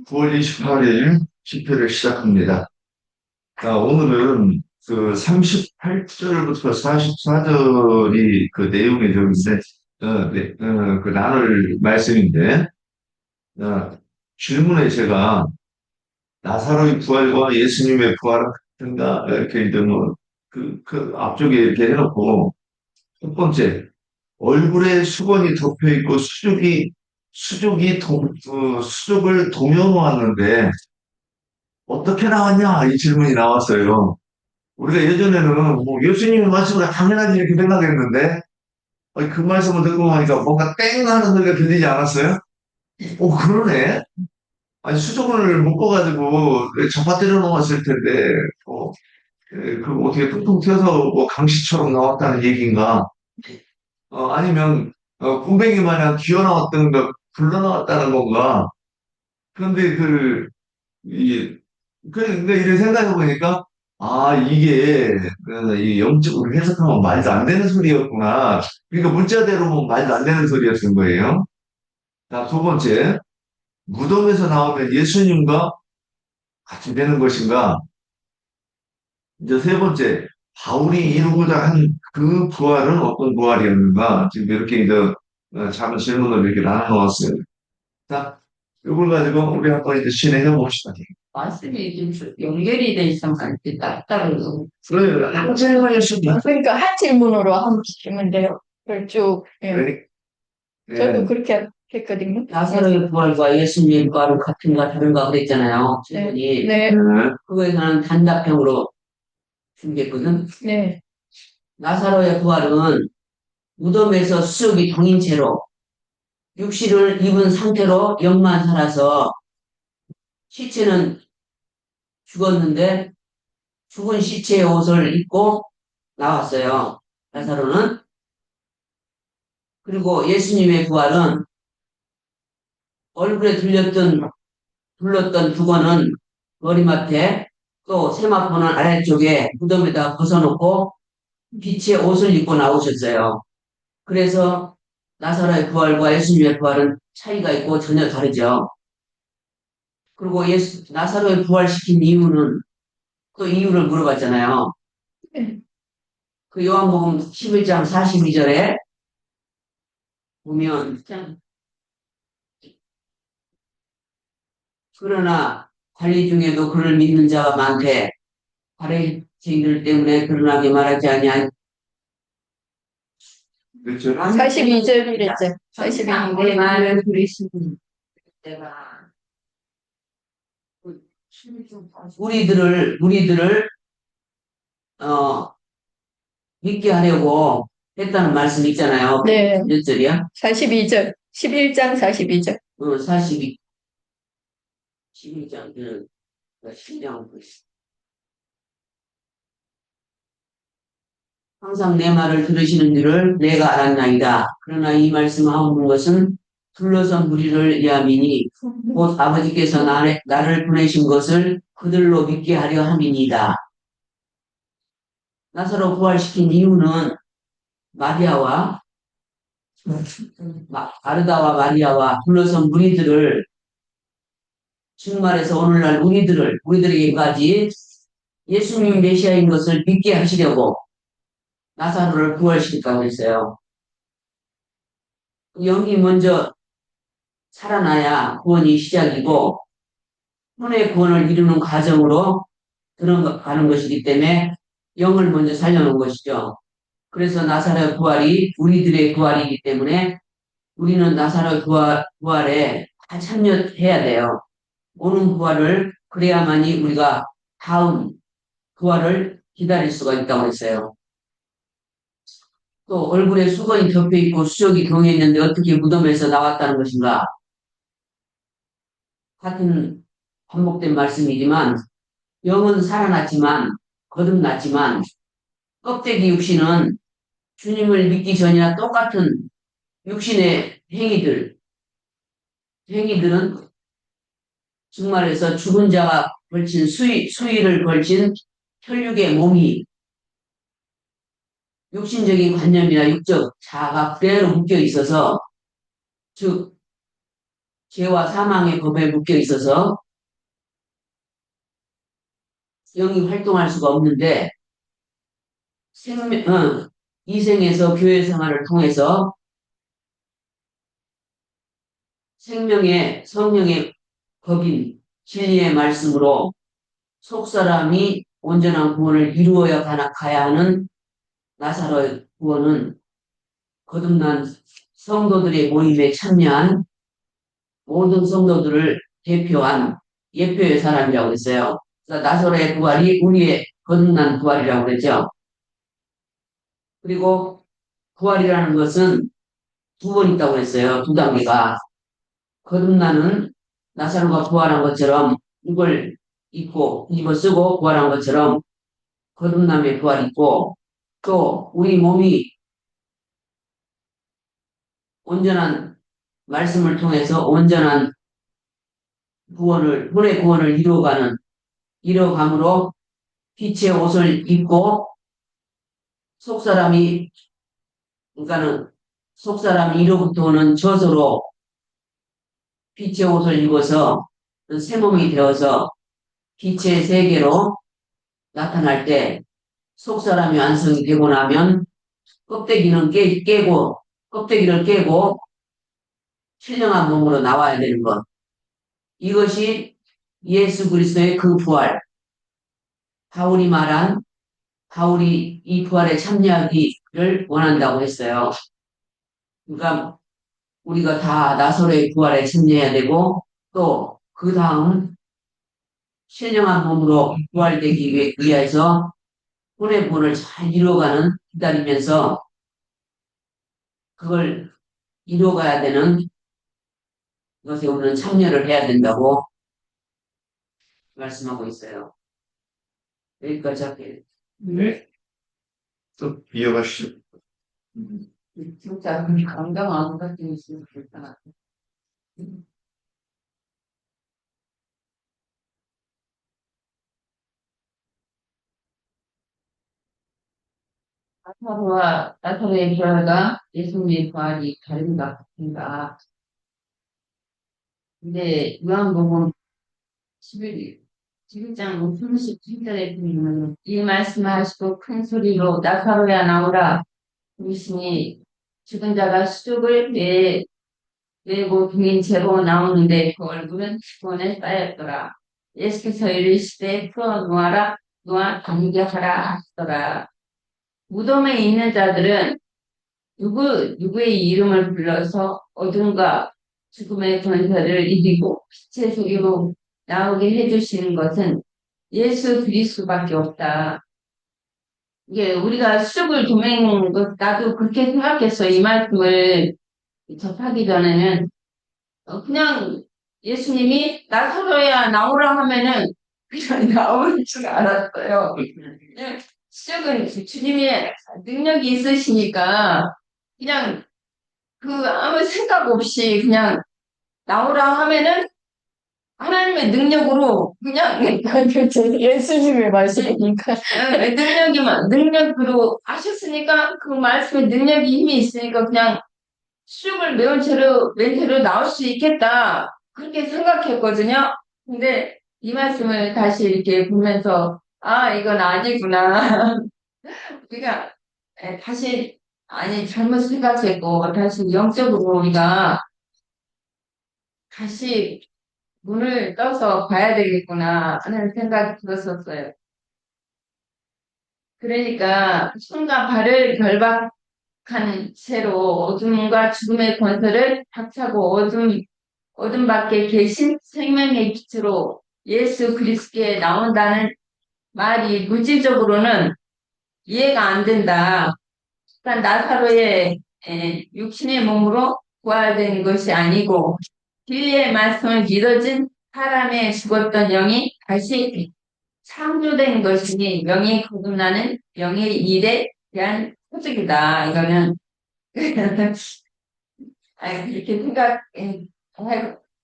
9월 28일 집회를 시작합니다. 오늘은 그 38절부터 44절이 그 내용의 적인데, 그 나눌 말씀인데, 어, 질문에 제가 나사로의 부활과 예수님의 부활 같은가, 이렇게 이제 뭐, 그 앞쪽에 이렇게 해놓고, 첫 번째, 얼굴에 수건이 덮여 있고 수족을 동여놓았는데, 어떻게 나왔냐? 이 질문이 나왔어요. 우리가 예전에는 뭐 예수님의 말씀을 당연하지 이렇게 생각했는데, 그 말씀을 듣고 보니까 뭔가 땡 하는 소리가 들리지 않았어요? 그러네. 아니, 수족을 묶어가지고 잡아뜨려 놓았을 텐데, 그 어떻게 퉁퉁 튀어서 뭐 강시처럼 나왔다는 얘기인가? 아니면, 군뱅이 마냥 기어 나왔던 거, 굴러 나왔다는 건가? 그런데 이 근데 이렇게 생각해 보니까, 이게, 이 영적으로 해석하면 말도 안 되는 소리였구나. 그러니까 문자대로 보면 말도 안 되는 소리였던 거예요. 자, 두 번째, 무덤에서 나오면 예수님과 같이 되는 것인가? 이제 세 번째, 바울이 이루고자 한 그 부활은 어떤 부활이었는가? 지금 이렇게 이제, 작은 질문을 이렇게 나눠놓았어요. 자, 이걸 가지고 우리 한번 이제 진행해 봅시다. 말씀이 좀 연결이 돼 있으면 이렇게 따로. 그래, 한 질문이었습니다. 그러니까 한 질문으로 한번 주시면 돼요. 그걸 쭉. 예. 저도 예. 그렇게 했거든요. 나사로의 부활과 예수님의 부활은 같은가 다른가 그랬잖아요. 질문이. 네. 그거에 관한 단답형으로 준비했거든. 네. 나사로의 부활은 무덤에서 수족이 동인 채로 육신을 입은 상태로 영만 살아서 시체는 죽었는데 죽은 시체의 옷을 입고 나왔어요. 나사로는. 그리고 예수님의 부활은 얼굴에 둘렀던 두건은 머리맡에 또 세마포는 아래쪽에 무덤에다 벗어놓고 빛의 옷을 입고 나오셨어요. 그래서 나사로의 부활과 예수님의 부활은 차이가 있고 전혀 다르죠. 그리고 나사로의 부활시킨 이유는 또 이유를 물어봤잖아요. 그 요한복음 11장 42절에 보면 그러나 관리 중에도 그를 믿는 자가 많대. 바리새인들 때문에 그러나게 말하지 아니하니. 그렇죠. 42절이랬죠. 42절. 말을 들으시는 때가 우리들을 믿게 하려고 했다는 말씀이 있잖아요. 네. 몇 절이야? 42절. 11장 42절. 42, 12장, 12장. 항상 내 말을 들으시는 줄을 내가 알았나이다. 그러나 이 말씀하는 것은 둘러선 무리를 위함이니 곧 아버지께서 나를 보내신 것을 그들로 믿게 하려 함이니이다. 나사로 부활시킨 이유는 마르다와 마리아와 둘러선 무리들을 정말에서 오늘날 우리들에게까지 예수님 메시아인 것을 믿게 하시려고 나사로를 부활시켰다고 했어요. 영이 먼저 살아나야 구원이 시작이고 혼의 구원을 이루는 과정으로 들어가는 것이기 때문에 영을 먼저 살려놓은 것이죠. 그래서 나사로의 부활이 우리들의 부활이기 때문에 우리는 나사로의 부활에 다 참여해야 돼요. 오는 부활을 그래야만이 우리가 다음 부활을 기다릴 수가 있다고 했어요. 또 얼굴에 수건이 덮여있고 수족이 동여있는데 어떻게 무덤에서 나왔다는 것인가? 같은 반복된 말씀이지만 영은 살아났지만 거듭났지만 껍데기 육신은 주님을 믿기 전이나 똑같은 육신의 행위들은 정말에서 죽은 자가 걸친 수의를 걸친 혈육의 몸이 육신적인 관념이나 육적 자아가 그대로 묶여 있어서 즉 죄와 사망의 법에 묶여 있어서 영이 활동할 수가 없는데 이 생에서 교회 생활을 통해서 생명의 성령의 법인 진리의 말씀으로 속사람이 온전한 구원을 이루어야 가야 하는 나사로의 구원은 거듭난 성도들의 모임에 참여한 모든 성도들을 대표한 예표의 사람이라고 했어요. 그래서 나사로의 부활이 우리의 거듭난 부활이라고 그랬죠. 그리고 부활이라는 것은 두 번 있다고 했어요. 두 단계가. 거듭나는 나사로가 부활한 것처럼 이걸 입고 입어 쓰고 부활한 것처럼 거듭남의 부활이 있고 또 우리 몸이 온전한 말씀을 통해서 온전한 혼의 구원을 이루어감으로 빛의 옷을 입고 속사람이 그러니까는 속사람이 이로부터 오는 젖으로 빛의 옷을 입어서 새 몸이 되어서 빛의 세계로 나타날 때 속사람이 완성이 되고 나면 껍데기를 깨고 신령한 몸으로 나와야 되는 것. 이것이 예수 그리스도의 그 부활. 바울이 이 부활에 참여하기를 원한다고 했어요. 그러니까 우리가 다 나사로의 부활에 참여해야 되고 또 그 다음 신령한 몸으로 부활되기 위해서 혼의 구원을 잘 기다리면서 그걸 이루어가야 되는 것에 우리는 참여를 해야 된다고 말씀하고 있어요. 여기까지 할게요. 네. 또 이어가시죠. 진짜 건강한 것 같은 있으면 좋겠다. 나사로의 부활과 예수님의 부활이 다른 것 같은가. 근데 요한복음 11장 37절에 보면 이 말씀을 하시고 큰 소리로 나사로야 나오라 부르시니 죽은 자가 수족을 메고 빙인 채로 나오는데 그 얼굴은 수건에 쌓였더라. 예수께서 이르시되 풀어 놓아 감기하라 하시더라. 무덤에 있는 자들은 누구의 이름을 불러서 어둠과 죽음의 권세를 이기고 빛의 세계로 나오게 해주시는 것은 예수 그리스도밖에 없다. 이게 우리가 수족을 도매는 것, 나도 그렇게 생각했어. 이 말씀을 접하기 전에는. 그냥 예수님이 나사로야 나오라 하면은 그냥 나오는 줄 알았어요. 그냥 수족은 주님이 능력이 있으시니까 그냥 아무 생각 없이 그냥 나오라 하면은 하나님의 능력으로 그냥 예수님의 말씀이니까. 능력으로 하셨으니까 그 말씀에 능력이 힘이 있으니까 그냥 수육을 맨 채로 나올 수 있겠다 그렇게 생각했거든요. 근데 이 말씀을 다시 이렇게 보면서 아 이건 아니구나. 우리가 다시 아니 잘못 생각했고 다시 영적으로 우리가 다시 문을 떠서 봐야 되겠구나 하는 생각이 들었었어요. 그러니까 손과 발을 결박한 채로 어둠과 죽음의 권세를 박차고 어둠 밖에 계신 생명의 빛으로 예수 그리스도께 나온다는 말이 물질적으로는 이해가 안 된다. 그러니까 나사로의 육신의 몸으로 부활된 것이 아니고 진리의 말씀을 믿어진 사람의 죽었던 영이 다시 창조된 것이니 영이 거듭나는 영의 일에 대한 소득이다. 이거는 그렇게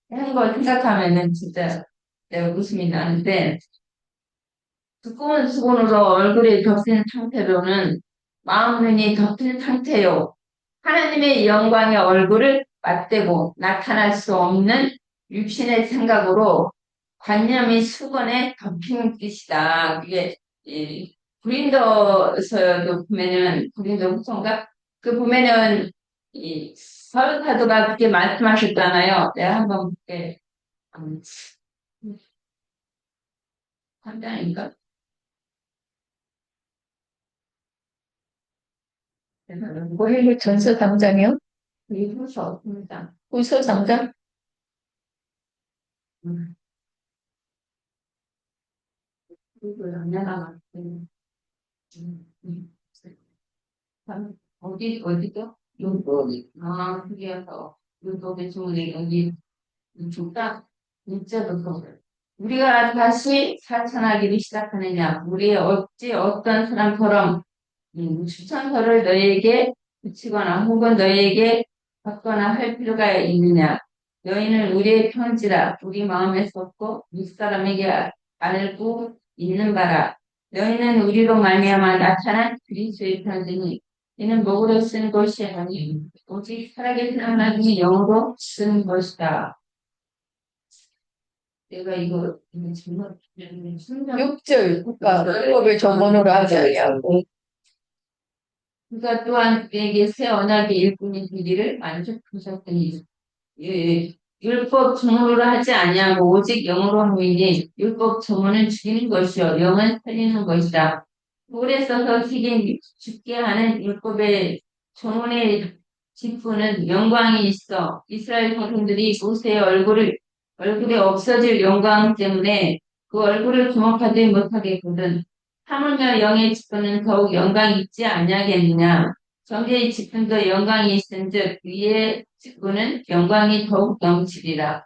한 걸 생각하면은 진짜 내가 웃음이 나는데 두꺼운 수건으로 얼굴이 덮인 상태로는 마음 눈이 덮인 상태요. 하나님의 영광의 얼굴을 맞대고 나타날 수 없는 육신의 생각으로 관념이 수건에 덮이는 뜻이다. 그게 고린도서도 보면은 고린도 후서인가 그 보면은 이 바울 사도가 그렇게 말씀하셨잖아요. 내가 한번 볼게. 3장인가? 고린도 전서 3장이요? 이 후서 3장. 후서 3장? 그리고 연애가 어디죠? 율법이. 아, 그게서 율법의 주문에 여기 죽다 일제부터 우리가 다시 실천하기를 시작하느냐? 우리의 어찌 어떤 사람처럼 추천서를 너희에게 붙이거나 혹은 너희에게 받거나 할 필요가 있느냐? 너희는 우리의 편지라 우리 마음에 썼고 윗사람에게 알고 있는 바라. 너희는 우리로 말미암아 나타난 그리스도의 편지니 이는 목으로 쓴 것이 아니 오직 살아계신 하나님의 영으로 쓴 것이다. 내가 이거 정말 6절. 그러니까 율법을 전문으로 하지 아니하고. 그가 또한 그에게 새 언약의 일꾼이 되기를 만족하셨더니 율법 전문으로 하지 아니하고 오직 영으로 함이니 율법 전문은 죽이는 것이요 영은 살리는 것이다. 돌에 써서 새긴 죽게 하는 율법의 전문의 직분은 영광이 있어 이스라엘 백성들이 모세의 얼굴에 없어질 영광 때문에 그 얼굴을 주목하지 못하겠거든. 하물며 영의 직분은 더욱 영광이 있지 아니하겠느냐. 정죄의 직분도 영광이 있은즉 위의 직분은 영광이 더욱 넘치리라.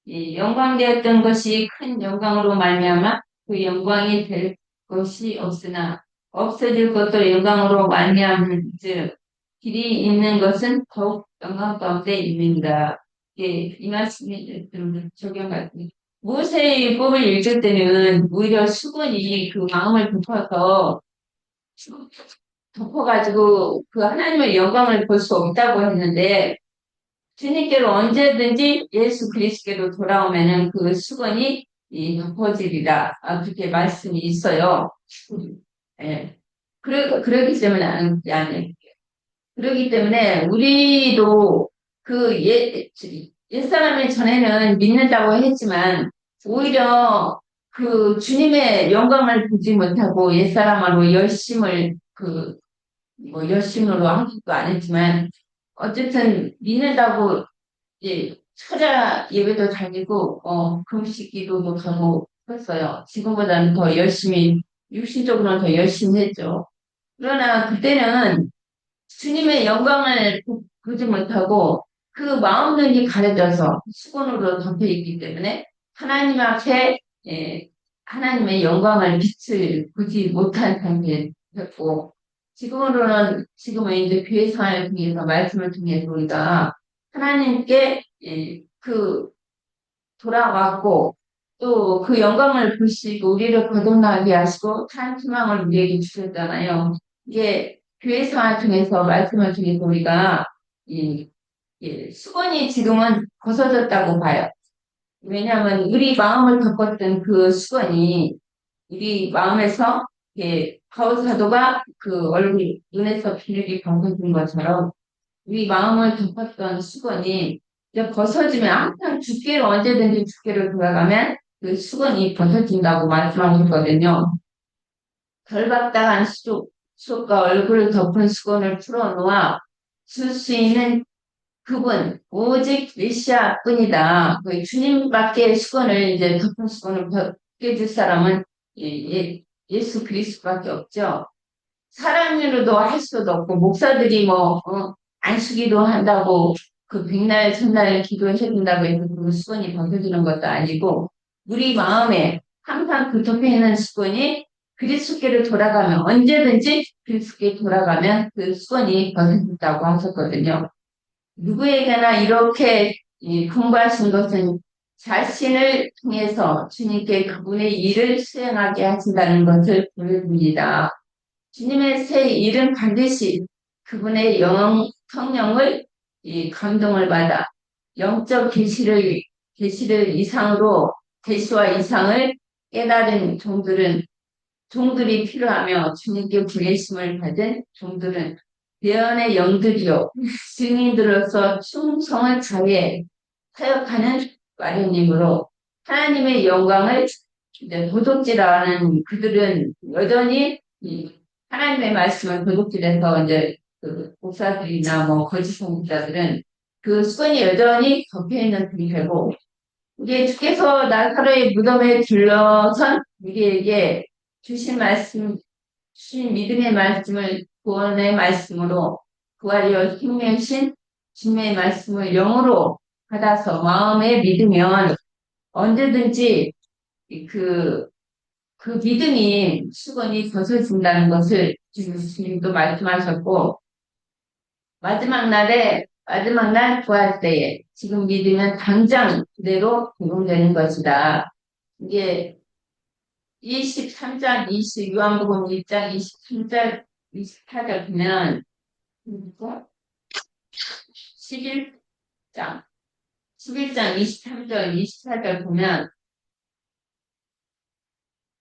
이 영광되었던 것이 큰 영광으로 말미암아 그 영광이 될 것이 없으나 없어질 것도 영광으로 말미암은즉 길이 있는 것은 더욱 영광 가운데 있는다. 이 말씀이 좀 적용 같은. 모세의 율법을 읽을 때는 오히려 수건이 그 마음을 덮어가지고 그 하나님의 영광을 볼 수 없다고 했는데 주님께로 언제든지 예수 그리스도께로 돌아오면은 그 수건이 덮어지리라. 그렇게 말씀이 있어요. 예. 그러기 때문에 아니. 그러기 때문에 우리도 그 옛사람의 전에는 믿는다고 했지만 오히려 그 주님의 영광을 보지 못하고 옛사람으로 열심으로 하기도 안 했지만 어쨌든 믿는다고 이제 철야 예배도 다니고 금식 기도도 가고 했어요. 지금보다는 더 열심히 육신적으로는 더 열심히 했죠. 그러나 그때는 주님의 영광을 보지 못하고 그 마음 눈이 가려져서 수건으로 덮여있기 때문에 하나님 앞에 하나님의 영광을 빛을 보지 못한 상태였고 지금은 이제 교회 생활을 통해서 말씀을 통해서 우리가 하나님께 돌아왔고 또 그 영광을 보시고 우리를 거듭나게 하시고 참 희망을 우리에게 주셨잖아요. 이게 교회 생활 통해서 말씀을 통해서 우리가 수건이 지금은 벗어졌다고 봐요. 왜냐하면 우리 마음을 덮었던 그 수건이 우리 마음에서 바울 사도가 그 얼굴 눈에서 비늘이 벗어진 것처럼 우리 마음을 덮었던 수건이 이제 벗어지면 항상 주께로 언제든지 주께로 돌아가면 그 수건이 벗어진다고 말씀하셨거든요. 결박당한 수족과 얼굴을 덮은 수건을 풀어놓아 쓸 수 있는 그분 오직 메시아뿐이다. 그 주님밖에 수건을 이제 덮은 수건을 벗겨줄 사람은 예수 그리스도밖에 없죠. 사람으로도 할 수도 없고 목사들이 안수기도 한다고 그 백날 천날 기도해 준다고 해서 그 수건이 벗겨지는 것도 아니고 우리 마음에 항상 그 덮여 있는 수건이 그리스도께로 돌아가면 언제든지 그리스도께 돌아가면 그 수건이 벗어진다고 하셨거든요. 누구에게나 이렇게 공부하신 것은 자신을 통해서 주님께 그분의 일을 수행하게 하신다는 것을 보여줍니다. 주님의 새 일은 반드시 그분의 성령을 이 감동을 받아 영적 계시를 이상으로 계시와 이상을 깨달은 종들이 필요하며 주님께 부르심을 받은 종들은 대언의 영들이요 증인들로서 충성을 다해 사역하는 마련이므로 하나님의 영광을 이제 도둑질하는 그들은 여전히 이 하나님의 말씀을 도둑질해서 이제 그 목사들이나 뭐 거짓 선지자들은 그 수건이 여전히 덮여 있는 분이 되고 이게 주께서 나사로의 무덤에 들러선 우리에게 주신 말씀, 주신 믿음의 말씀을 구원의 말씀으로 부활이여 생명신 주님의 말씀을 영으로 받아서 마음에 믿으면 언제든지 그, 그 믿음이 수건이 벗어진다는 것을 주님도 말씀하셨고 마지막 날 부활 때에 지금 믿으면 당장 그대로 적용되는 것이다. 이게 23장 요한복음 1장 23절 24절 보면 11장 23절 24절 보면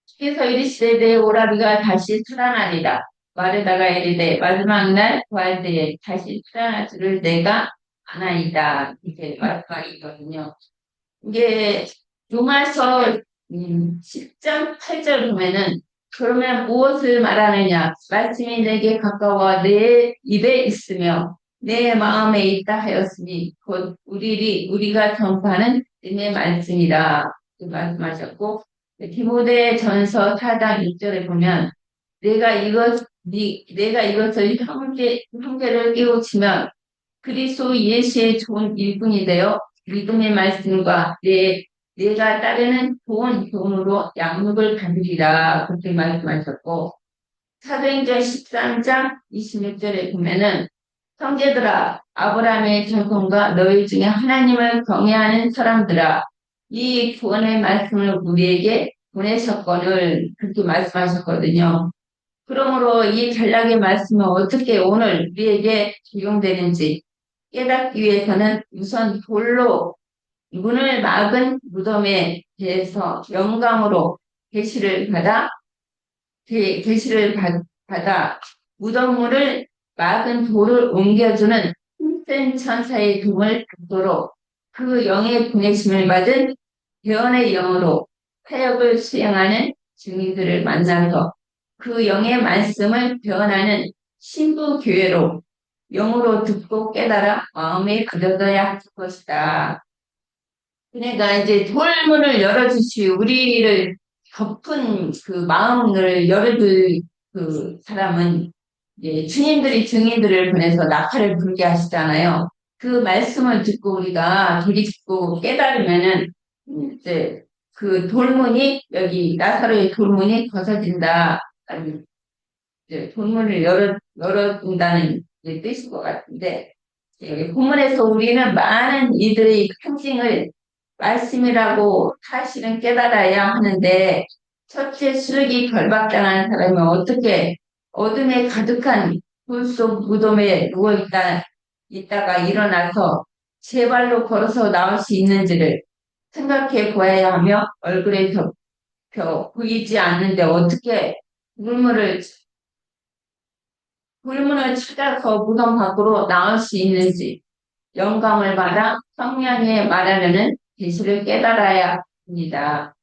주께서 이르시되 내 오라비가 다시 살아나리라. 말에다가 이르되 마지막 날 부활 때에 다시 살아날 줄을 내가 아나이다. 이렇게 말씀하시거든요. 이게 로마서 10장 8절 보면은 그러면 무엇을 말하느냐? 말씀이 내게 가까워 내 입에 있으며 내 마음에 있다 하였으니 곧 우리가 전파하는 내 말씀이라. 이렇게 말씀하셨고 디모데 전서 4장 6절에 보면 내가 이것을 형제를 깨우치면 그리스도 예수의 좋은 일꾼이 되어 믿음의 말씀과 내가 따르는 좋은 교훈으로 양육을 받으리라. 그렇게 말씀하셨고 사도행전 13장 26절에 보면은 형제들아 아브라함의 자손과 너희 중에 하나님을 경외하는 사람들아 이 구원의 말씀을 우리에게 보내셨거늘 그렇게 말씀하셨거든요. 그러므로 이 전략의 말씀은 어떻게 오늘 우리에게 적용되는지 깨닫기 위해서는 우선 돌로 문을 막은 무덤에 대해서 영감으로 계시를 받아 무덤문을 막은 돌을 옮겨주는 힘센 천사의 도움을 받도록 그 영의 보내심을 받은 대언의 영으로 사역을 수행하는 증인들을 만나서 그 영의 말씀을 변하는 신부 교회로 영으로 듣고 깨달아 마음에 가져둬야 할 것이다. 그러니까 이제 돌문을 열어주시 우리를 덮은 그 마음을 열어줄 그 사람은 이제 주님들이 증인들을 보내서 낙하를 불게 하시잖아요. 그 말씀을 듣고 우리가 돌이키고 깨달으면은 이제 그 돌문이 여기 나사로의 돌문이 벗어진다. 이제 돌문을 열어준다는 뜻인 것 같은데 여기 본문에서 우리는 많은 이들의 상징을 말씀이라고 사실은 깨달아야 하는데 첫째 수르기 결박당한 사람이 어떻게 어둠에 가득한 불 속 무덤에 있다가 일어나서 제 발로 걸어서 나올 수 있는지를 생각해 보아야 하며 얼굴에 덮여 보이지 않는데 어떻게 물문을 찾아서 무덤 밖으로 나올 수 있는지 영감을 받아 성령에 말하려는 계시를 깨달아야 합니다.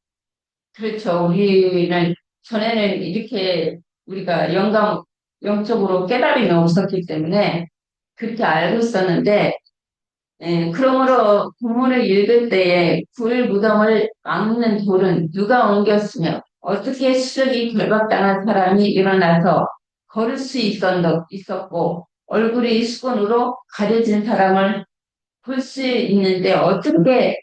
그렇죠. 우리는 전에는 이렇게 우리가 영적으로 깨달음이 없었기 때문에 그렇게 알고 있었는데 그러므로 본문을 읽을 때에 불 무덤을 막는 돌은 누가 옮겼으며 어떻게 수적이 결박당한 사람이 일어나서 걸을 수 있었고 얼굴이 수건으로 가려진 사람을 볼 수 있는데 어떻게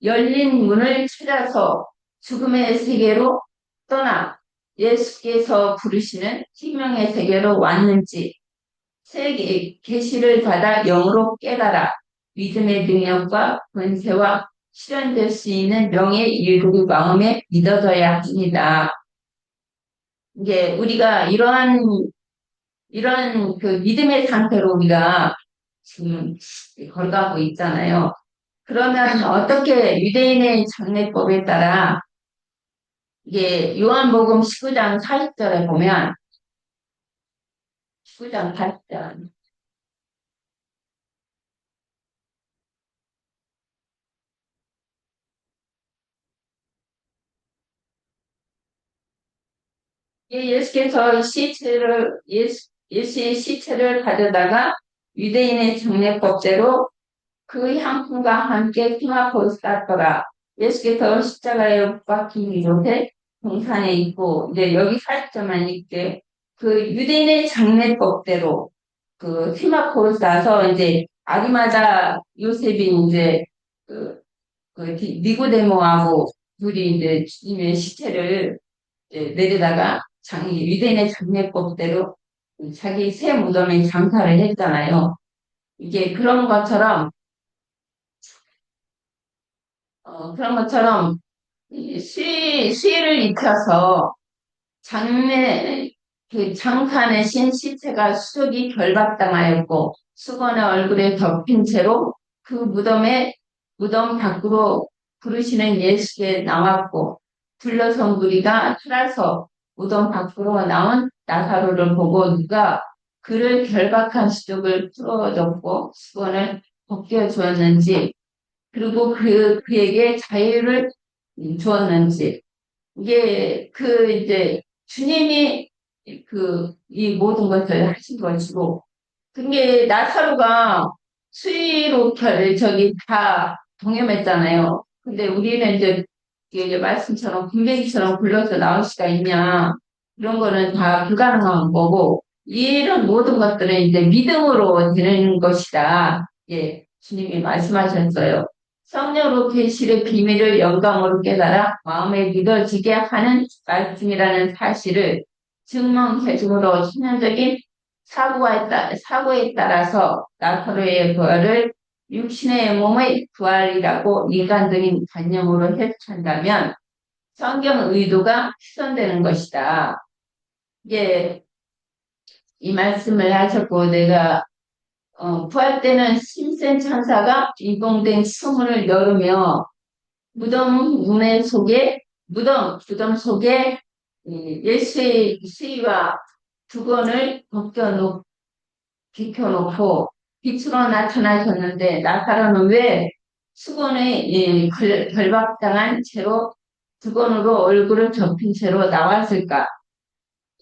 열린 문을 찾아서 죽음의 세계로 떠나 예수께서 부르시는 생명의 세계로 왔는지 세계 계시를 받아 영으로 깨달아 믿음의 능력과 권세와 실현될 수 있는 명의 일들이 마음에 믿어져야 합니다. 이게 우리가 이런 그 믿음의 상태로 우리가 지금 걸어가고 있잖아요. 그러면 어떻게 유대인의 장례법에 따라 이게 요한복음 19장 40절에 보면 19장 40절 예수께서 예수의 시체를 가져다가 유대인의 장례법대로 그 향품과 함께 피마포 쌌더라. 예수께서 십자가에 못 박힌 이곳에 동산에 있고, 이제 여기 40절만 읽게, 그 유대인의 장례법대로 그 피마포를 싸서 이제 아리마다 요셉이 이제 그 니고데모하고 둘이 이제 주님의 시체를 이제 내려다가 유대인의 장례법대로 자기 새 무덤에 장사를 했잖아요. 이게 그런 것처럼 이 수의를 입혀서 그 장판에 신 시체가 수족이 결박당하였고 수건의 얼굴에 덮인 채로 그 무덤 밖으로 부르시는 예수께 나왔고 둘러선 무리가 살아서 무덤 밖으로 나온 나사로를 보고 누가 그를 결박한 수족을 풀어줬고 수건을 벗겨 주었는지 그리고 그에게 자유를 주었는지 이게 이제 주님이 이 모든 것을 하신 것이고 그게 나사로가 수위로 저기 다 동염했잖아요. 근데 우리는 이제 말씀처럼 군뱅이처럼 굴러서 나올 수가 있냐 이런 거는 다 불가능한 거고 이런 모든 것들은 이제 믿음으로 되는 것이다. 예, 주님이 말씀하셨어요. 성령으로 계시의 비밀을 영광으로 깨달아 마음에 믿어지게 하는 말씀이라는 사실을 증명해줌으로 신앙적인 사고에 따라서 나사로의 부활을 육신의 몸의 부활이라고 인간적인 관념으로 해석한다면 성경 의도가 훼손되는 것이다. 이게 이 말씀을 하셨고 내가 부활 때는 신센 천사가 이봉된 수문을 열으며 무덤 속에 예수의 수의와 두건을 비켜놓고 빛으로 나타나셨는데 나사로는 왜 수건에 결박당한 채로 두건으로 얼굴을 덮인 채로 나왔을까?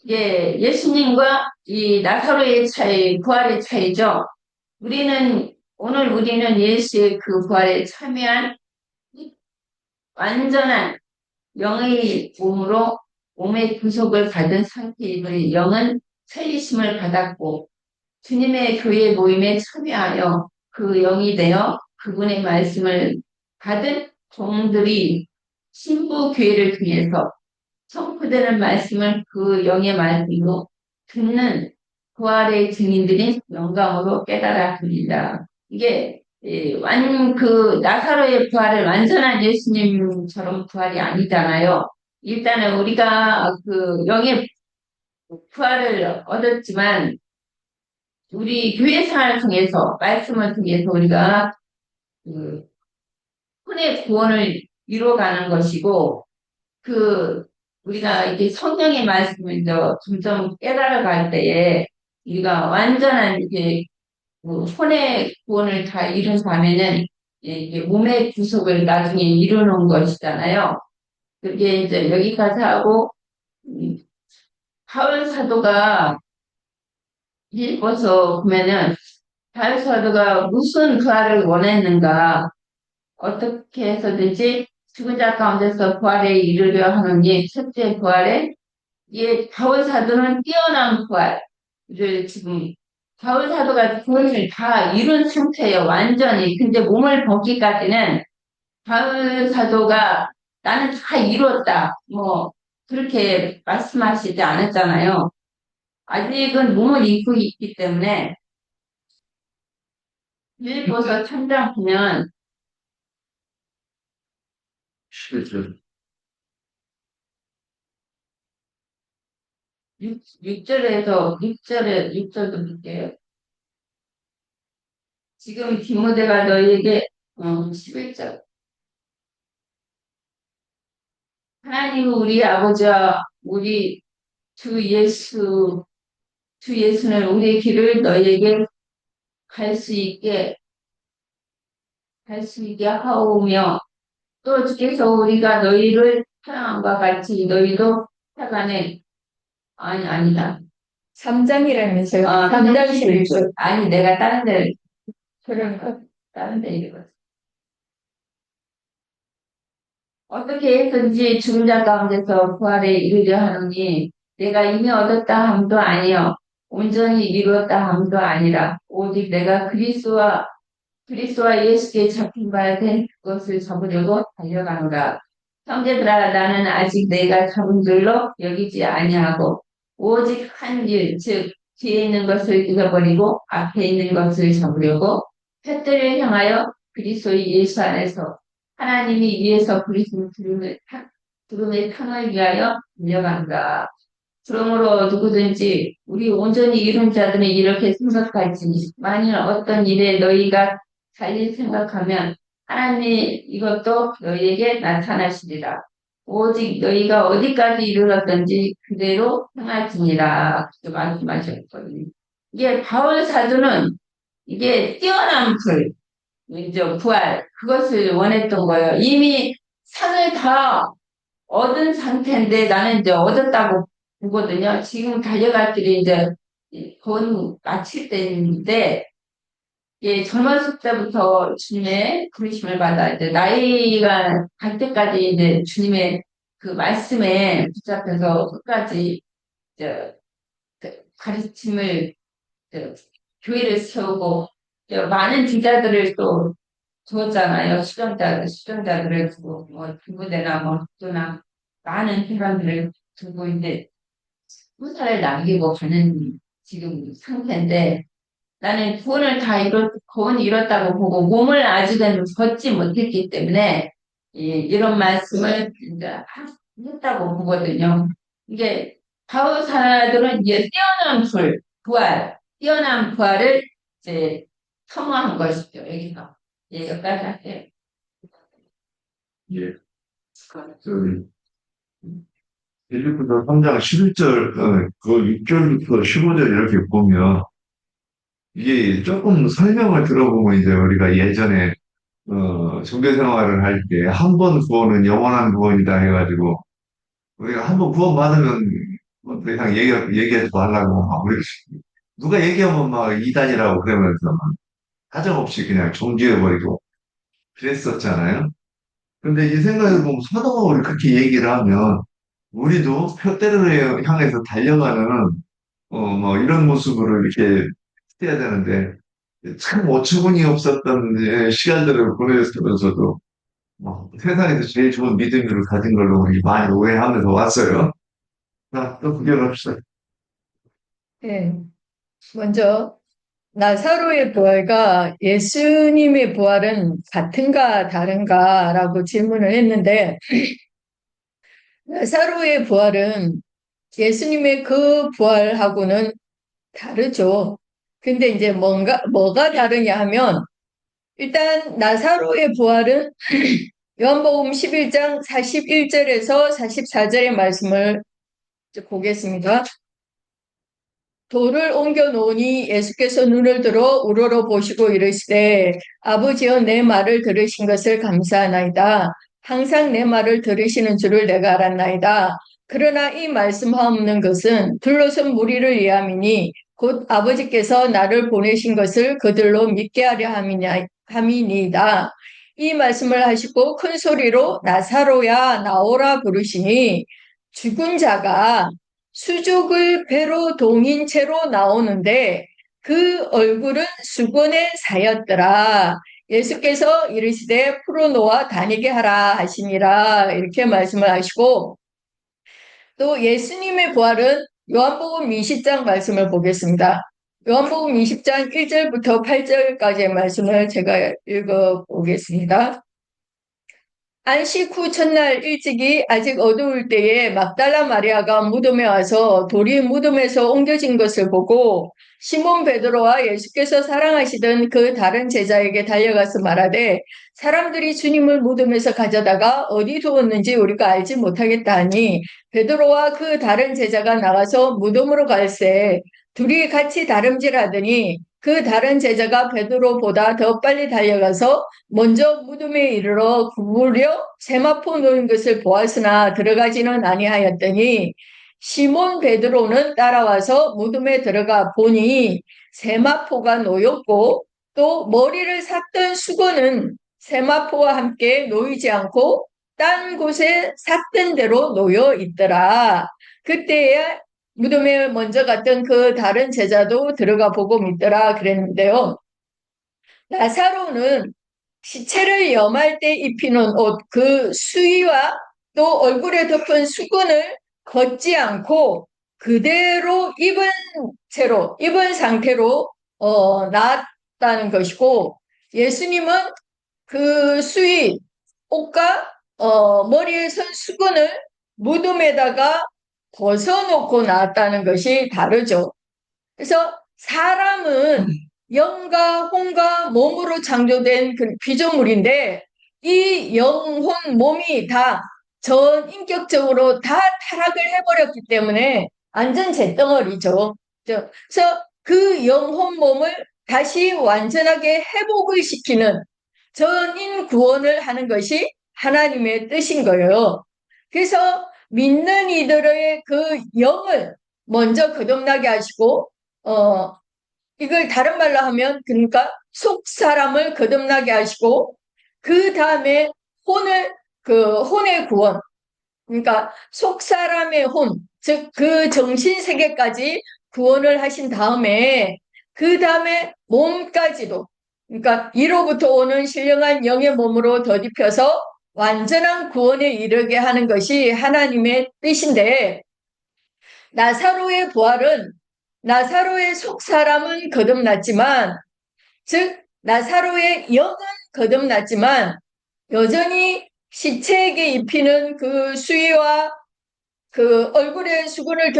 이게 예수님과 이 나사로의 차이, 부활의 차이죠. 오늘 우리는 예수의 그 부활에 참여한 완전한 영의 몸으로 몸의 구속을 받은 상태이므로 영은 살리심을 받았고 주님의 교회 모임에 참여하여 그 영이 되어 그분의 말씀을 받은 종들이 신부 교회를 통해서 선포되는 말씀을 그 영의 말씀으로 듣는 부활의 증인들이 영광으로 깨달아 듭니다. 이게 나사로의 부활을 완전한 예수님처럼 부활이 아니잖아요. 일단은 우리가 그 영의 부활을 얻었지만 우리 교회 생활을 통해서 말씀을 통해서 우리가 그 혼의 구원을 이루어가는 것이고 우리가 이게 성령의 말씀을 점점 깨달아갈 때에 우리가 완전한 이게 혼의 구원을 다 이룬 다음에는 이게 몸의 구속을 나중에 이루는 것이잖아요. 그게 이제 여기까지 하고 바울 사도가 읽어서 보면은 바울 사도가 무슨 부활을 원했는가 어떻게 해서든지 죽은 자 가운데서 부활에 이르려 하느니 첫째 부활에 바울 사도는 뛰어난 부활을 지금 바울 사도가 구원을 다 이룬 상태예요. 완전히. 근데 몸을 벗기까지는 바울 사도가 나는 다 이뤘다. 뭐 그렇게 말씀하시지 않았잖아요. 아직은 몸을 입고 있기 때문에 빌립보서 3장 보면 11절. 6절에서 6절도 볼게요. 지금 디모데가 너희에게 11절 하나님 우리 아버지와 우리 주 예수 주 예수는 우리의 길을 너희에게 갈 수 있게 하오며 또 주께서 우리가 너희를 사랑함과 같이 너희도 사랑하네. 아니다. 3장이라면서요. 아, 3장 11절. 아니, 내가 그런가? 다른 데 읽었어. 어떻게 해서든지 죽은 자 가운데서 부활에 이르려 하노니 내가 이미 얻었다 함도 아니요 온전히 이루었다 함도 아니라 오직 내가 그리스도와 예수께 잡힌 바 된 그것을 잡으려고 달려가노라. 형제들아 나는 아직 내가 잡은 줄로 여기지 아니하고 오직 한 일, 즉 뒤에 있는 것을 잊어버리고 앞에 있는 것을 잡으려고 푯대를 향하여 그리스도의 예수 안에서 하나님이 위에서 부르신 부름의 상을 위하여 달려간다. 그러므로 누구든지 우리 온전히 이룬 자들은 이렇게 생각할지니 만일 어떤 일에 너희가 잘일 생각하면 하나님이 이것도 너희에게 나타나시리라. 오직 너희가 어디까지 이르렀던지 그대로 행할지니라. 그렇게 말씀하셨거든요. 이게 바울 사도는 이게 뛰어난 불, 이제 부활, 그것을 원했던 거예요. 이미 상을 다 얻은 상태인데 나는 이제 얻었다고 보거든요. 지금 달려갈 길이 이제 본 마칠 때인데, 예, 젊었을 때부터 주님의 부르심을 받아 이제 나이가 갈 때까지 이제 주님의 그 말씀에 붙잡혀서 끝까지 이제 그 가르침을 이제 교회를 세우고 이제 많은 제자들을 또 두었잖아요. 수정자들을 두고 뭐 중부대나 뭐 또나 많은 사람들을 두고 이제 후사를 남기고 가는 지금 상태인데 나는 구원을 이뤘다고 보고 몸을 아직은 걷지 못했기 때문에 이런 말씀을 이제 했다고 보거든요. 이게 바울 사람들은 이제 뛰어난 부활을 이제 첨언한 것이죠. 여기서 여기까지 할게요. 예. 저기, 빌립보서 3장 11절, 그 6절부터 15절 이렇게 보면, 이게 조금 설명을 들어보면 이제 우리가 예전에, 종교 생활을 할 때, 한 번 구원은 영원한 구원이다 해가지고, 우리가 한 번 구원받으면, 뭐 더 이상 얘기하지 말라고, 막, 누가 얘기하면 막 이단이라고 그러면서, 막 사정없이 그냥 정지해버리고, 그랬었잖아요. 근데 이 생각해보면 사도가 우리 그렇게 얘기를 하면 우리도 표대를 향해서 달려가는 뭐 이런 모습으로 이렇게 해야 되는데 참 어처구니 없었던 시간들을 보내면서도 뭐 세상에서 제일 좋은 믿음을 가진 걸로 우리 많이 오해하면서 왔어요. 자, 또 구경합시다. 네. 먼저, 나사로의 부활과 예수님의 부활은 같은가 다른가 라고 질문을 했는데, 나사로의 부활은 예수님의 그 부활하고는 다르죠. 근데 이제 뭐가 다르냐 하면, 일단 나사로의 부활은 요한복음 11장 41절에서 44절의 말씀을 보겠습니다. 돌을 옮겨 놓으니 예수께서 눈을 들어 우러러 보시고 이르시되 아버지여 내 말을 들으신 것을 감사하나이다. 항상 내 말을 들으시는 줄을 내가 알았나이다. 그러나 이 말씀하옵는 것은 둘러선 무리를 위함이니 곧 아버지께서 나를 보내신 것을 그들로 믿게 하려 함이니이다. 이 말씀을 하시고 큰 소리로 나사로야 나오라 부르시니 죽은 자가 수족을 배로 동인 채로 나오는데 그 얼굴은 수건에 사였더라. 예수께서 이르시되 풀어놓아 다니게 하라 하시니라. 이렇게 말씀을 하시고 또 예수님의 부활은 요한복음 20장 말씀을 보겠습니다. 요한복음 20장 1절부터 8절까지의 말씀을 제가 읽어보겠습니다. 안식 후 첫날 일찍이 아직 어두울 때에 막달라 마리아가 무덤에 와서 돌이 무덤에서 옮겨진 것을 보고 시몬 베드로와 예수께서 사랑하시던 그 다른 제자에게 달려가서 말하되 사람들이 주님을 무덤에서 가져다가 어디 두었는지 우리가 알지 못하겠다 하니 베드로와 그 다른 제자가 나가서 무덤으로 갈새 둘이 같이 다름질하더니 그 다른 제자가 베드로보다 더 빨리 달려가서 먼저 무덤에 이르러 구부려 세마포 놓인 것을 보았으나 들어가지는 아니하였더니 시몬 베드로는 따라와서 무덤에 들어가 보니 세마포가 놓였고 또 머리를 샀던 수건은 세마포와 함께 놓이지 않고 딴 곳에 샀던 대로 놓여 있더라. 그때에 무덤에 먼저 갔던 그 다른 제자도 들어가 보고 믿더라 그랬는데요. 나사로는 시체를 염할 때 입히는 옷, 그 수의와 또 얼굴에 덮은 수건을 벗지 않고 그대로 입은 상태로 나았다는 것이고, 예수님은 그 수의, 옷과 머리에 선 수건을 무덤에다가 벗어놓고 나왔다는 것이 다르죠. 그래서 사람은 영과 혼과 몸으로 창조된 그 피조물인데 이 영혼 몸이 다 전 인격적으로 다 타락을 해버렸기 때문에 완전 잿덩어리죠. 그래서 그 영혼 몸을 다시 완전하게 회복을 시키는 전인 구원을 하는 것이 하나님의 뜻인 거예요. 그래서 믿는 이들의 그 영을 먼저 거듭나게 하시고 이걸 다른 말로 하면 그러니까 속 사람을 거듭나게 하시고 그 다음에 혼의 구원, 그러니까 속 사람의 혼, 즉 그 정신 세계까지 구원을 하신 다음에 그 다음에 몸까지도, 그러니까 이로부터 오는 신령한 영의 몸으로 덧입혀서 완전한 구원에 이르게 하는 것이 하나님의 뜻인데, 나사로의 부활은 나사로의 속 사람은 거듭났지만, 즉 나사로의 영은 거듭났지만 여전히 시체에게 입히는 그 수의와 그 얼굴에 수건을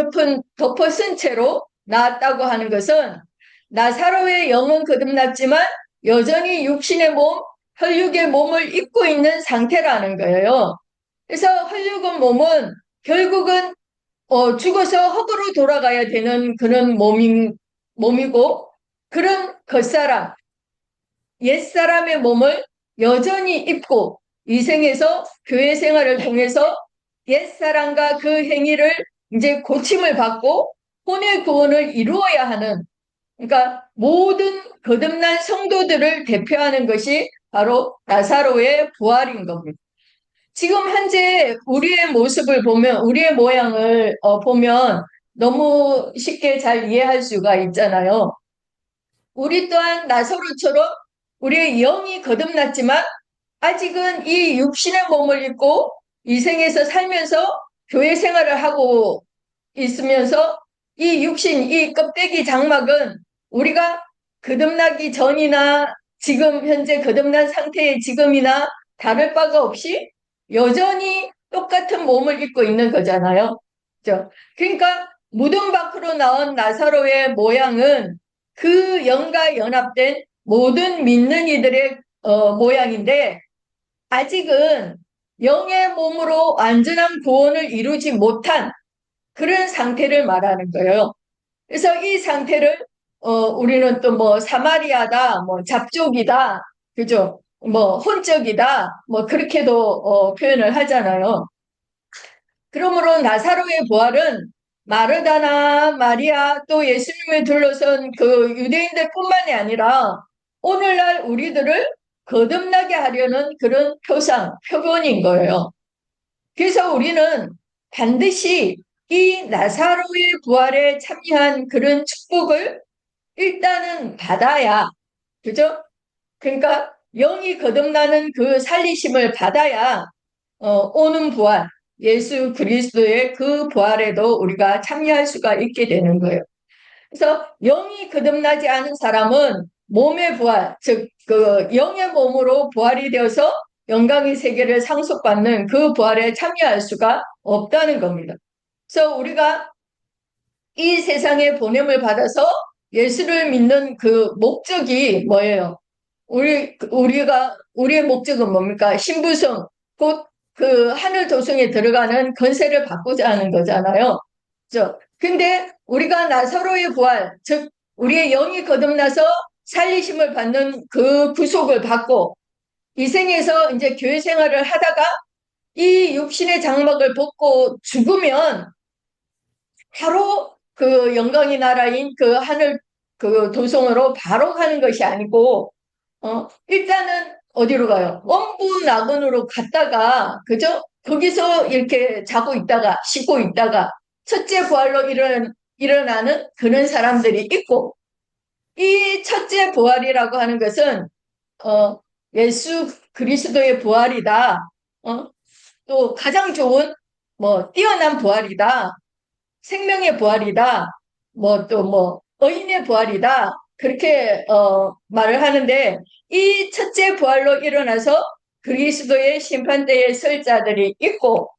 덮어 쓴 채로 나았다고 하는 것은 나사로의 영은 거듭났지만 여전히 육신의 몸, 혈육의 몸을 입고 있는 상태라는 거예요. 그래서 혈육의 몸은 결국은 죽어서 흙으로 돌아가야 되는 그런 몸이고, 그런 겉사람, 옛사람의 몸을 여전히 입고 이 생에서 교회 생활을 통해서 옛사람과 그 행위를 이제 고침을 받고 혼의 구원을 이루어야 하는, 그러니까 모든 거듭난 성도들을 대표하는 것이 바로 나사로의 부활인 겁니다. 지금 현재 우리의 모습을 보면, 우리의 모양을 보면 너무 쉽게 잘 이해할 수가 있잖아요. 우리 또한 나사로처럼 우리의 영이 거듭났지만 아직은 이 육신의 몸을 입고 이 생에서 살면서 교회 생활을 하고 있으면서 이 육신, 이 껍데기 장막은 우리가 거듭나기 전이나 지금 현재 거듭난 상태의 지금이나 다를 바가 없이 여전히 똑같은 몸을 입고 있는 거잖아요. 그렇죠? 그러니까 무덤 밖으로 나온 나사로의 모양은 그 영과 연합된 모든 믿는 이들의 모양인데 아직은 영의 몸으로 완전한 구원을 이루지 못한 그런 상태를 말하는 거예요. 그래서 이 상태를 우리는 또 뭐 사마리아다, 뭐 잡족이다, 그죠? 뭐 혼적이다, 뭐 그렇게도 표현을 하잖아요. 그러므로 나사로의 부활은 마르다나 마리아 또 예수님을 둘러선 그 유대인들뿐만이 아니라 오늘날 우리들을 거듭나게 하려는 그런 표본인 거예요. 그래서 우리는 반드시 이 나사로의 부활에 참여한 그런 축복을 일단은 받아야, 그죠? 그러니까 영이 거듭나는 그 살리심을 받아야 오는 부활, 예수 그리스도의 그 부활에도 우리가 참여할 수가 있게 되는 거예요. 그래서 영이 거듭나지 않은 사람은 몸의 부활, 즉 그 영의 몸으로 부활이 되어서 영광의 세계를 상속받는 그 부활에 참여할 수가 없다는 겁니다. 그래서 우리가 이 세상에 보냄을 받아서 예수를 믿는 그 목적이 뭐예요? 우리의 목적은 뭡니까? 신부성, 곧 그 하늘 도성에 들어가는 권세를 받고자 하는 거잖아요. 그죠? 근데 우리가 나사로의 부활, 즉, 우리의 영이 거듭나서 살리심을 받는 그 구속을 받고, 이 생에서 이제 교회 생활을 하다가 이 육신의 장막을 벗고 죽으면 바로 그 영광의 나라인 그 하늘 그 도성으로 바로 가는 것이 아니고, 일단은 어디로 가요? 원부 낙원으로 갔다가, 그죠? 거기서 이렇게 자고 있다가, 쉬고 있다가, 첫째 부활로 일어나는 그런 사람들이 있고, 이 첫째 부활이라고 하는 것은, 예수 그리스도의 부활이다. 또 가장 좋은, 뛰어난 부활이다. 생명의 부활이다. 의인의 부활이다. 그렇게, 말을 하는데, 이 첫째 부활로 일어나서 그리스도의 심판대에 설 자들이 있고,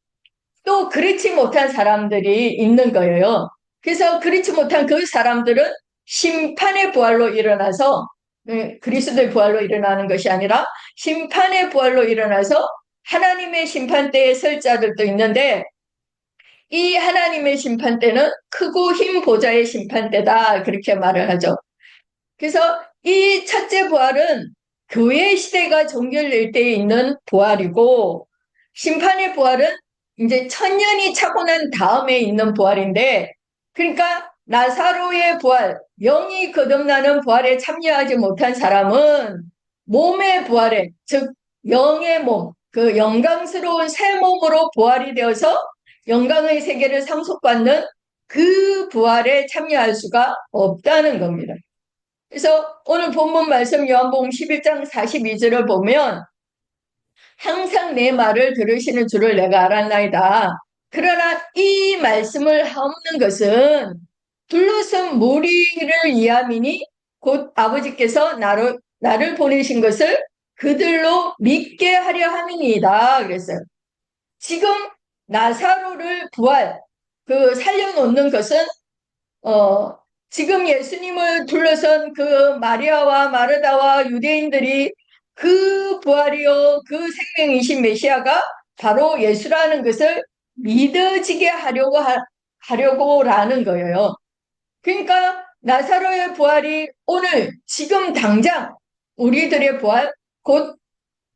또 그렇지 못한 사람들이 있는 거예요. 그래서 그렇지 못한 그 사람들은 심판의 부활로 일어나서, 그리스도의 부활로 일어나는 것이 아니라 심판의 부활로 일어나서 하나님의 심판대에 설 자들도 있는데, 이 하나님의 심판대는 크고 흰 보좌의 심판대다. 그렇게 말을 하죠. 그래서 이 첫째 부활은 교회 시대가 종결될 때에 있는 부활이고, 심판의 부활은 이제 천년이 차고 난 다음에 있는 부활인데, 그러니까 나사로의 부활, 영이 거듭나는 부활에 참여하지 못한 사람은 몸의 부활에, 즉 영의 몸, 그 영광스러운 새 몸으로 부활이 되어서 영광의 세계를 상속받는 그 부활에 참여할 수가 없다는 겁니다. 그래서 오늘 본문 말씀 요한복음 11장 42절을 보면 항상 내 말을 들으시는 줄을 내가 알았나이다. 그러나 이 말씀을 하옵는 것은 둘러선 무리를 위함이니 곧 아버지께서 나를 보내신 것을 그들로 믿게 하려 함이니이다. 그랬어요. 지금 나사로를 살려놓는 것은 지금 예수님을 둘러선 그 마리아와 마르다와 유대인들이 그 부활이요, 그 생명이신 메시아가 바로 예수라는 것을 믿어지게 하려고라는 거예요. 그러니까 나사로의 부활이 오늘, 지금 당장 우리들의 부활, 곧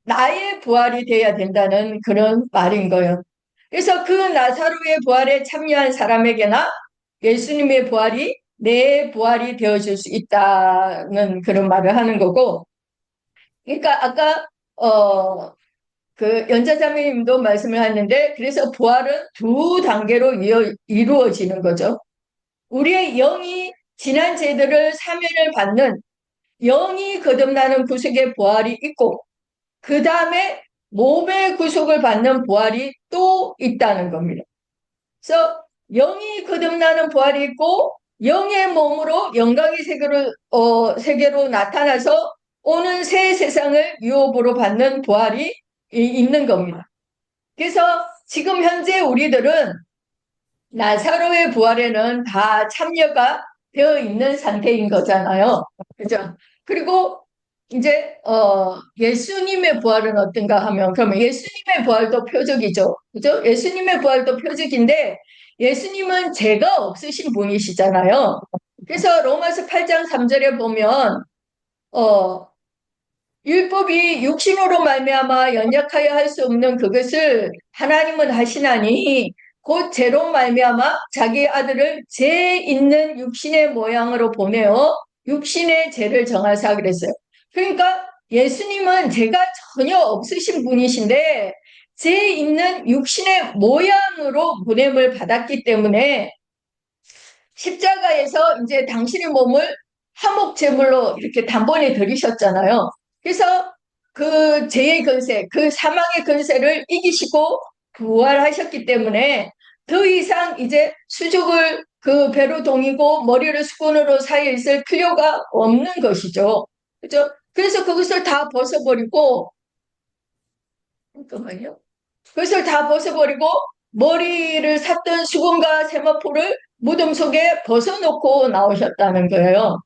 나의 부활이 돼야 된다는 그런 말인 거예요. 그래서 그 나사로의 부활에 참여한 사람에게나 예수님의 부활이 내 부활이 되어줄 수 있다는 그런 말을 하는 거고, 그러니까 아까 그 연자자매님도 말씀을 하는데, 그래서 부활은 두 단계로 이루어지는 거죠. 우리의 영이 지난 죄들을 사면을 받는 영이 거듭나는 구속의 부활이 있고, 그 다음에 몸의 구속을 받는 부활이 또 있다는 겁니다. 그래서 영이 거듭나는 부활이 있고 영의 몸으로 영광의 세계로 나타나서 오는 새 세상을 유업으로 받는 부활이 있는 겁니다. 그래서 지금 현재 우리들은 나사로의 부활에는 다 참여가 되어 있는 상태인 거잖아요. 그죠? 그리고 이제 예수님의 부활은 어떤가 하면, 그러면 예수님의 부활도 표적이죠. 그죠? 예수님의 부활도 표적인데 예수님은 죄가 없으신 분이시잖아요. 그래서 로마서 8장 3절에 보면 율법이 육신으로 말미암아 연약하여 할 수 없는 그것을 하나님은 하시나니 곧 죄로 말미암아 자기 아들을 죄 있는 육신의 모양으로 보내어 육신의 죄를 정하사 그랬어요. 그러니까 예수님은 죄가 전혀 없으신 분이신데 죄 있는 육신의 모양으로 보냄을 받았기 때문에 십자가에서 이제 당신의 몸을 화목 제물로 이렇게 단번에 들이셨잖아요. 그래서 그 죄의 권세, 그 사망의 권세를 이기시고 부활하셨기 때문에 더 이상 이제 수족을 그 배로 동이고 머리를 수건으로 사이에 있을 필요가 없는 것이죠. 그죠? 그래서 그것을 다 벗어버리고 잠깐만요. 그것을 다 벗어버리고 머리를 샀던 수건과 세마포를 무덤 속에 벗어놓고 나오셨다는 거예요.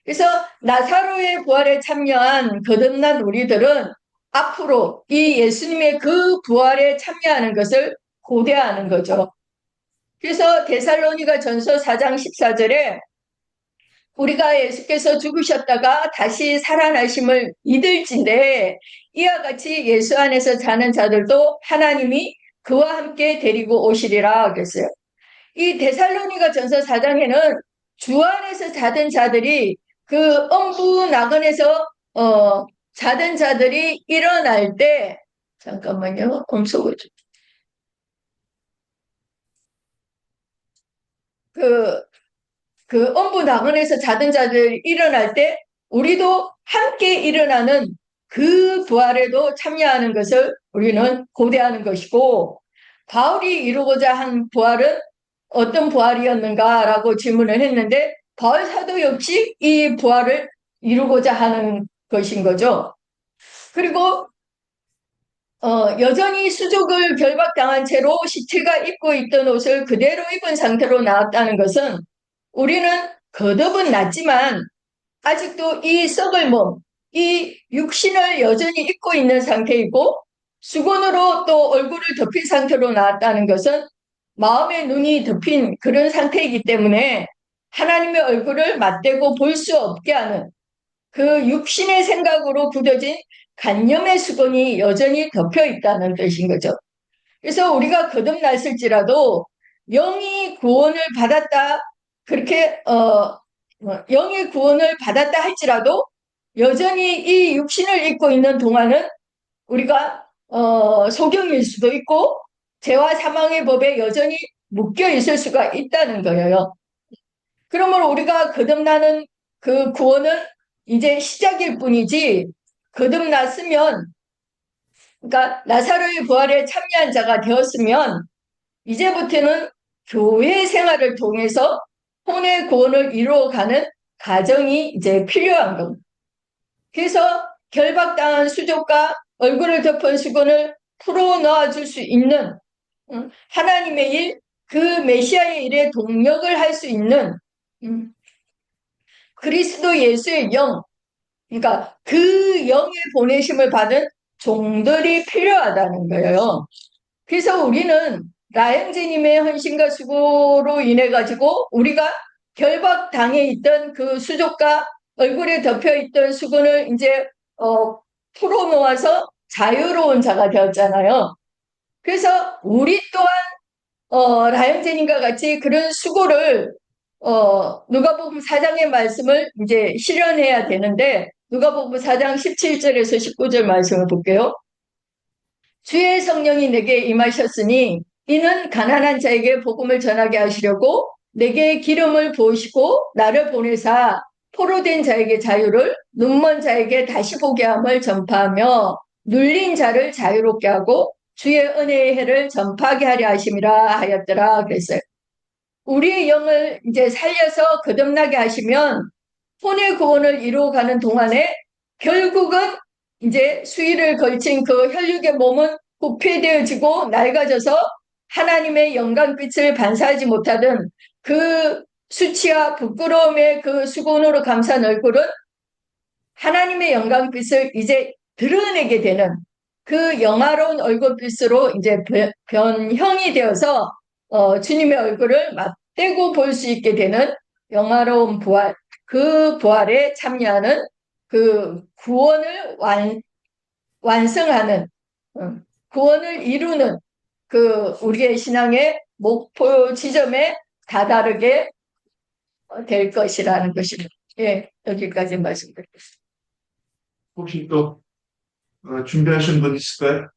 그래서 나사로의 부활에 참여한 거듭난 우리들은 앞으로 이 예수님의 그 부활에 참여하는 것을 고대하는 거죠. 그래서 데살로니가 전서 4장 14절에 우리가 예수께서 죽으셨다가 다시 살아나심을 믿을진데 이와 같이 예수 안에서 자는 자들도 하나님이 그와 함께 데리고 오시리라 그랬어요. 이 데살로니가 전서 4장에는 주 안에서 자던 자들이 그 음부 나그네에서 자던 자들이 일어날 때 잠깐만요. 음속을 좀. 그 음부 나그네에서 자던 자들이 일어날 때 우리도 함께 일어나는 그 부활에도 참여하는 것을 우리는 고대하는 것이고 바울이 이루고자 한 부활은 어떤 부활이었는가라고 질문을 했는데 바울 사도 역시 이 부활을 이루고자 하는 것인 거죠. 그리고 여전히 수족을 결박당한 채로 시체가 입고 있던 옷을 그대로 입은 상태로 나왔다는 것은 우리는 겉옷은 났지만 아직도 이 썩을 몸, 이 육신을 여전히 입고 있는 상태이고 수건으로 또 얼굴을 덮인 상태로 나왔다는 것은 마음의 눈이 덮인 그런 상태이기 때문에 하나님의 얼굴을 맞대고 볼 수 없게 하는 그 육신의 생각으로 굳어진 간염의 수건이 여전히 덮여 있다는 뜻인 거죠. 그래서 우리가 거듭났을지라도 영이 구원을 받았다 그렇게 영의 구원을 받았다 할지라도 여전히 이 육신을 입고 있는 동안은 우리가 소경일 수도 있고 죄와 사망의 법에 여전히 묶여 있을 수가 있다는 거예요. 그러므로 우리가 거듭나는 그 구원은 이제 시작일 뿐이지 거듭났으면 그러니까 나사로의 부활에 참여한 자가 되었으면 이제부터는 교회 생활을 통해서 혼의 구원을 이루어가는 과정이 이제 필요한 겁니다. 그래서 결박당한 수족과 얼굴을 덮은 수건을 풀어놓아 줄 수 있는 하나님의 일, 그 메시아의 일에 동력을 할 수 있는 그리스도 예수의 영, 그러니까 그 영의 보내심을 받은 종들이 필요하다는 거예요. 그래서 우리는 라영제님의 헌신과 수고로 인해 가지고 우리가 결박당해 있던 그 수족과 얼굴에 덮여 있던 수건을 이제 풀어놓아서 자유로운 자가 되었잖아요. 그래서 우리 또한 라영제님과 같이 그런 수고를 누가복음 4장의 말씀을 이제 실현해야 되는데 누가복음 4장 17절에서 19절 말씀을 볼게요. 주의 성령이 내게 임하셨으니 이는 가난한 자에게 복음을 전하게 하시려고 내게 기름을 부으시고 나를 보내사 포로된 자에게 자유를 눈먼 자에게 다시 보게 함을 전파하며 눌린 자를 자유롭게 하고 주의 은혜의 해를 전파하게 하려 하심이라 하였더라 그랬어요. 우리의 영을 이제 살려서 거듭나게 하시면 혼의 구원을 이루어가는 동안에 결국은 이제 수일을 걸친 그 혈육의 몸은 부패되어지고 낡아져서 하나님의 영광빛을 반사하지 못하던 그 수치와 부끄러움의 그 수건으로 감싼 얼굴은 하나님의 영광빛을 이제 드러내게 되는 그 영화로운 얼굴빛으로 이제 변형이 되어서 주님의 얼굴을 맞대고 볼 수 있게 되는 영화로운 부활, 그 부활에 참여하는 그 구원을 완성하는 구원을 이루는 그 우리의 신앙의 목표 지점에 다다르게 될 것이라는 것입니다. 예, 여기까지 말씀드리겠습니다. 혹시 또 준비하신 분 있을까요?